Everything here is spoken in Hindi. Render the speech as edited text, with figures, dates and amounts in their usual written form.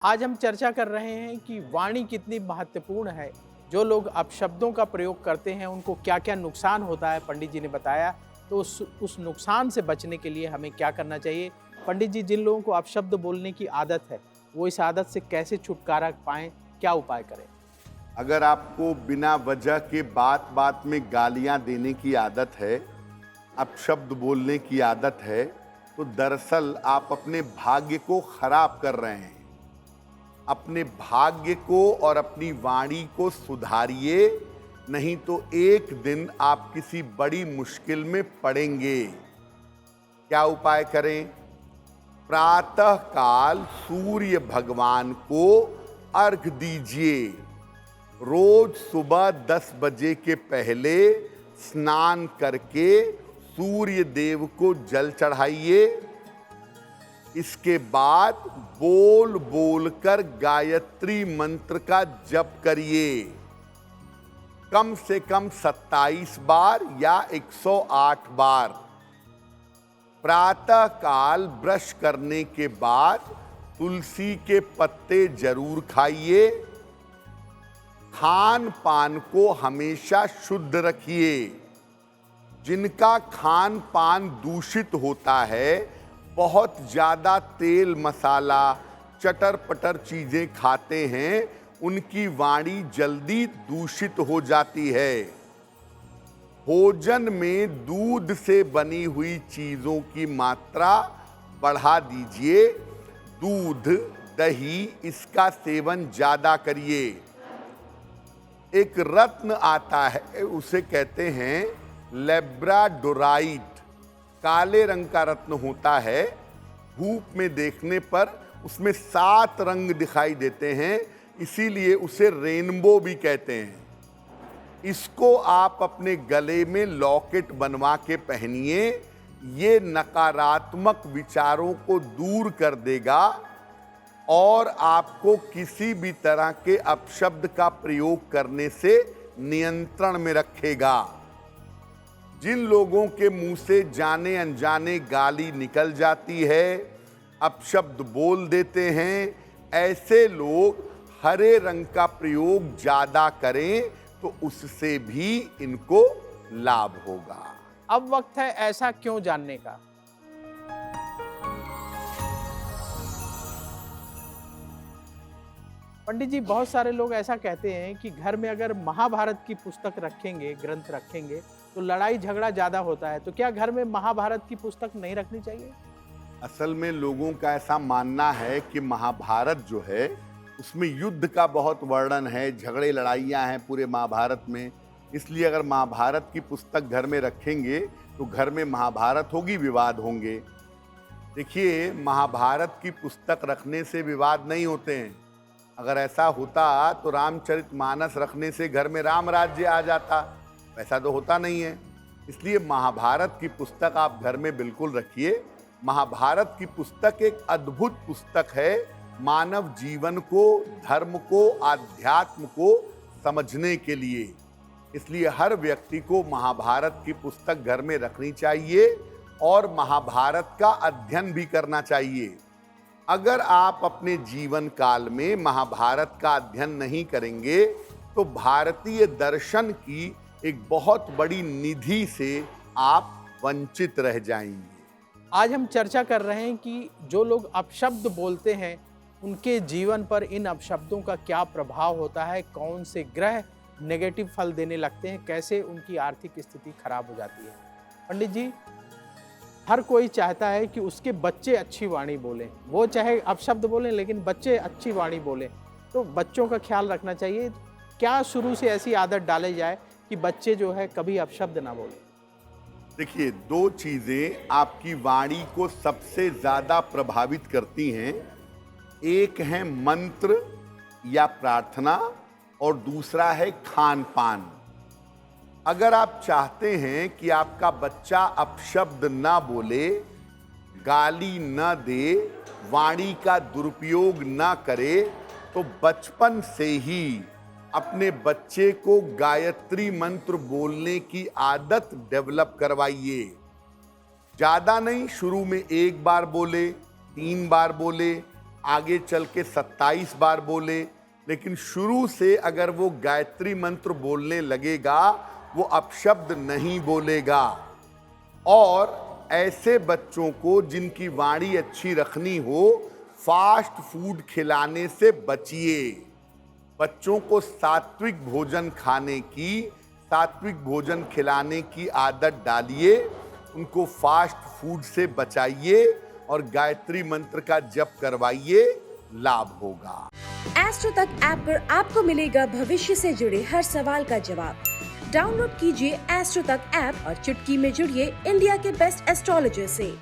आज हम चर्चा कर रहे हैं कि वाणी कितनी महत्वपूर्ण है। जो लोग अपशब्दों का प्रयोग करते हैं उनको क्या-क्या नुकसान होता है, पंडित जी ने बताया। तो उस नुकसान से बचने के लिए हमें क्या करना चाहिए? पंडित जी, जिन लोगों को अपशब्द बोलने की आदत है, वो इस आदत से कैसे छुटकारा पाएँ? क्या उपाय करें? अगर आपको बिना वजह के बात बात में गालियां देने की आदत है, अपशब्द बोलने की आदत है, तो दरअसल आप अपने भाग्य को खराब कर रहे हैं। अपने भाग्य को और अपनी वाणी को सुधारिए, नहीं तो एक दिन आप किसी बड़ी मुश्किल में पड़ेंगे। क्या उपाय करें? प्रातः काल सूर्य भगवान को अर्घ दीजिए। रोज सुबह 10 बजे के पहले स्नान करके सूर्य देव को जल चढ़ाइए। इसके बाद बोल बोलकर गायत्री मंत्र का जप करिए। कम से कम 27 बार या 108 बार। प्रातः काल ब्रश करने के बाद तुलसी के पत्ते जरूर खाइए। खान पान को हमेशा शुद्ध रखिए। जिनका खान पान दूषित होता है, बहुत ज़्यादा तेल मसाला चटर पटर चीज़ें खाते हैं, उनकी वाणी जल्दी दूषित हो जाती है। भोजन में दूध से बनी हुई चीज़ों की मात्रा बढ़ा दीजिए। दूध, दही, इसका सेवन ज़्यादा करिए। एक रत्न आता है, उसे कहते हैं लेब्राडोराइट। काले रंग का रत्न होता है। धूप में देखने पर उसमें 7 रंग दिखाई देते हैं, इसीलिए उसे रेनबो भी कहते हैं। इसको आप अपने गले में लॉकेट बनवा के पहनिए। ये नकारात्मक विचारों को दूर कर देगा और आपको किसी भी तरह के अपशब्द का प्रयोग करने से नियंत्रण में रखेगा। जिन लोगों के मुंह से जाने अनजाने गाली निकल जाती है, अपशब्द बोल देते हैं, ऐसे लोग हरे रंग का प्रयोग ज्यादा करें तो उससे भी इनको लाभ होगा। अब वक्त है ऐसा क्यों जानने का। पंडित जी, बहुत सारे लोग ऐसा कहते हैं कि घर में अगर महाभारत की पुस्तक रखेंगे, ग्रंथ रखेंगे, तो लड़ाई झगड़ा ज्यादा होता है। तो क्या घर में महाभारत की पुस्तक नहीं रखनी चाहिए? असल में लोगों का ऐसा मानना है कि महाभारत जो है उसमें युद्ध का बहुत वर्णन है, झगड़े लड़ाइयाँ हैं पूरे महाभारत में। इसलिए अगर महाभारत की पुस्तक घर में रखेंगे तो घर में महाभारत होगी, विवाद होंगे। देखिए, महाभारत की पुस्तक रखने से विवाद नहीं होते हैं। अगर ऐसा होता तो रामचरितमानस रखने से घर में राम राज्य आ जाता। ऐसा तो होता नहीं है। इसलिए महाभारत की पुस्तक आप घर में बिल्कुल रखिए। महाभारत की पुस्तक एक अद्भुत पुस्तक है, मानव जीवन को, धर्म को, आध्यात्म को समझने के लिए। इसलिए हर व्यक्ति को महाभारत की पुस्तक घर में रखनी चाहिए और महाभारत का अध्ययन भी करना चाहिए। अगर आप अपने जीवन काल में महाभारत का अध्ययन नहीं करेंगे तो भारतीय दर्शन की एक बहुत बड़ी निधि से आप वंचित रह जाएंगे। आज हम चर्चा कर रहे हैं कि जो लोग अपशब्द बोलते हैं, उनके जीवन पर इन अपशब्दों का क्या प्रभाव होता है, कौन से ग्रह नेगेटिव फल देने लगते हैं, कैसे उनकी आर्थिक स्थिति खराब हो जाती है। पंडित जी, हर कोई चाहता है कि उसके बच्चे अच्छी वाणी बोलें, वो चाहे अपशब्द बोलें लेकिन बच्चे अच्छी वाणी बोलें। तो बच्चों का ख्याल रखना चाहिए। क्या शुरू से ऐसी आदत डाली जाए कि बच्चे जो है कभी अपशब्द ना बोलें? देखिए, 2 चीजें आपकी वाणी को सबसे ज्यादा प्रभावित करती हैं। एक है मंत्र या प्रार्थना और दूसरा है खान पान। अगर आप चाहते हैं कि आपका बच्चा अपशब्द ना बोले, गाली न दे, वाणी का दुरुपयोग ना करे, तो बचपन से ही अपने बच्चे को गायत्री मंत्र बोलने की आदत डेवलप करवाइए। ज़्यादा नहीं, शुरू में 1 बार बोले, 3 बार बोले, आगे चल के 27 बार बोले, लेकिन शुरू से अगर वो गायत्री मंत्र बोलने लगेगा, वो अपशब्द नहीं बोलेगा। और ऐसे बच्चों को जिनकी वाणी अच्छी रखनी हो, फास्ट फूड खिलाने से बचिए। बच्चों को सात्विक भोजन खाने की, सात्विक भोजन खिलाने की आदत डालिए, उनको फास्ट फूड से बचाइए और गायत्री मंत्र का जप करवाइए, लाभ होगा। एस्ट्रो तक ऐप पर आपको मिलेगा भविष्य से जुड़े हर सवाल का जवाब। डाउनलोड कीजिए एस्ट्रो तक ऐप और चुटकी में जुड़िए इंडिया के बेस्ट एस्ट्रोलॉजर से।